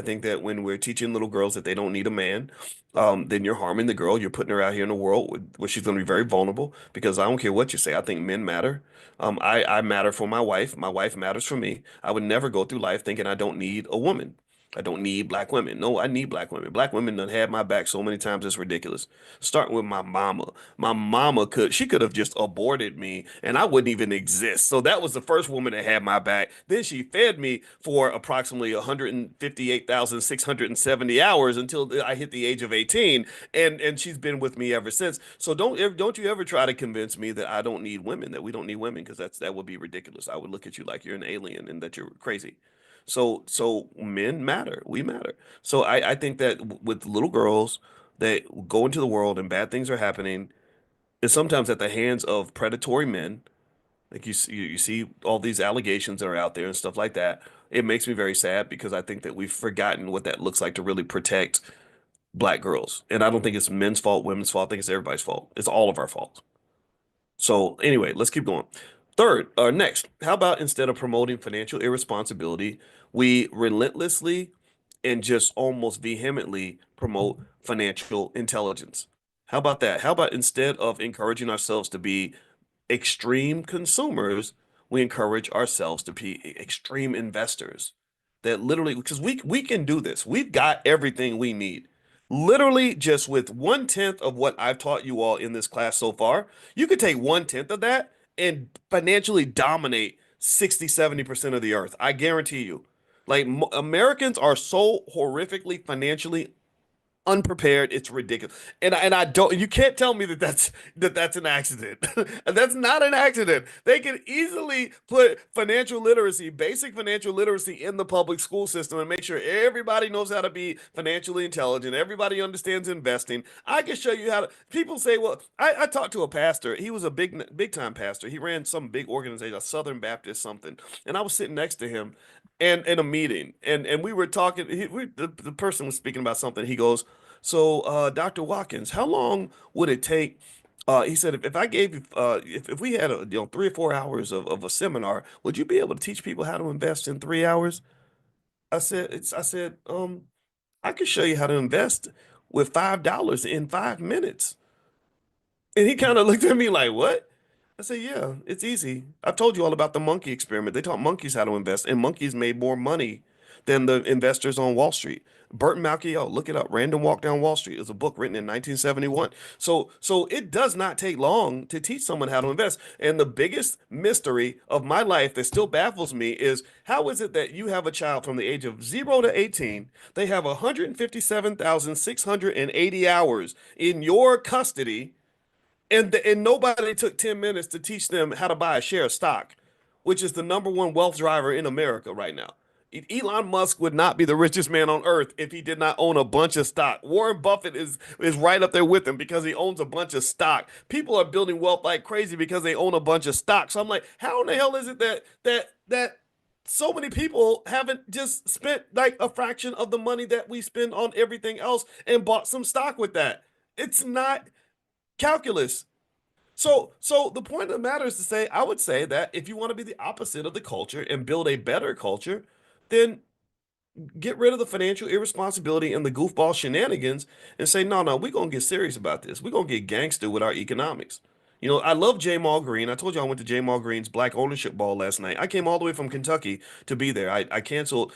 think that when we're teaching little girls that they don't need a man, then you're harming the girl. You're putting her out here in the world where she's going to be very vulnerable because I don't care what you say. I think men matter. I matter for my wife. My wife matters for me. I would never go through life thinking I don't need a woman. I don't need black women. No, I need black women. Black women done had my back so many times it's ridiculous. Starting with my mama. My mama she could have just aborted me and I wouldn't even exist. So that was the first woman that had my back. Then she fed me for approximately 158,670 hours until I hit the age of 18 and she's been with me ever since. So don't you ever try to convince me that I don't need women, that we don't need women because that would be ridiculous. I would look at you like you're an alien and that you're crazy. So men matter. We matter. So I think that with little girls that go into the world and bad things are happening, and sometimes at the hands of predatory men, like you see all these allegations that are out there and stuff like that. It makes me very sad because I think that we've forgotten what that looks like to really protect black girls. And I don't think it's men's fault, women's fault. I think it's everybody's fault. It's all of our fault. So anyway, let's keep going. Third, or next, how about instead of promoting financial irresponsibility, we relentlessly and just almost vehemently promote financial intelligence? How about that? How about instead of encouraging ourselves to be extreme consumers, we encourage ourselves to be extreme investors that literally, because we can do this. We've got everything we need. Literally, just with 1/10 of what I've taught you all in this class so far, you could take 1/10 of that and financially dominate 60, 70% of the earth. I guarantee you. Like Americans are so horrifically financially unprepared. It's ridiculous. And I don't you can't tell me that's an accident. That's not an accident. They can easily put financial literacy, basic financial literacy in the public school system and make sure everybody knows how to be financially intelligent. Everybody understands investing. I can show you how to people say, well, I talked to a pastor. He was a big time pastor. He ran some big organization, a Southern Baptist something. And I was sitting next to him and in a meeting and we were talking the person was speaking about something. He goes, so, Dr. Watkins, how long would it take? He said, if I gave you, if we had 3 or 4 hours of a seminar, would you be able to teach people how to invest in 3 hours? I said, I could show you how to invest with $5 in 5 minutes. And he kind of looked at me like, what? I said, yeah, it's easy. I told you all about the monkey experiment. They taught monkeys how to invest, and monkeys made more money than the investors on Wall Street. Burton Malkiel, look it up. Random Walk Down Wall Street is a book written in 1971. So it does not take long to teach someone how to invest. And the biggest mystery of my life that still baffles me is how is it that you have a child from the age of 0 to 18, they have 157,680 hours in your custody and nobody took 10 minutes to teach them how to buy a share of stock, which is the number one wealth driver in America right now. Elon Musk would not be the richest man on earth if he did not own a bunch of stock. Warren Buffett is right up there with him because he owns a bunch of stock. People are building wealth like crazy because they own a bunch of stock. So I'm like, how in the hell is it that so many people haven't just spent like a fraction of the money that we spend on everything else and bought some stock with that? It's not calculus. So the point of the matter is to say, I would say that if you want to be the opposite of the culture and build a better culture, then get rid of the financial irresponsibility and the goofball shenanigans and say, no, we're gonna get serious about this. We're gonna get gangster with our economics. I love J. Mall Green. I told you I went to J. Mall Green's Black Ownership Ball last night. I came all the way from Kentucky to be there. I canceled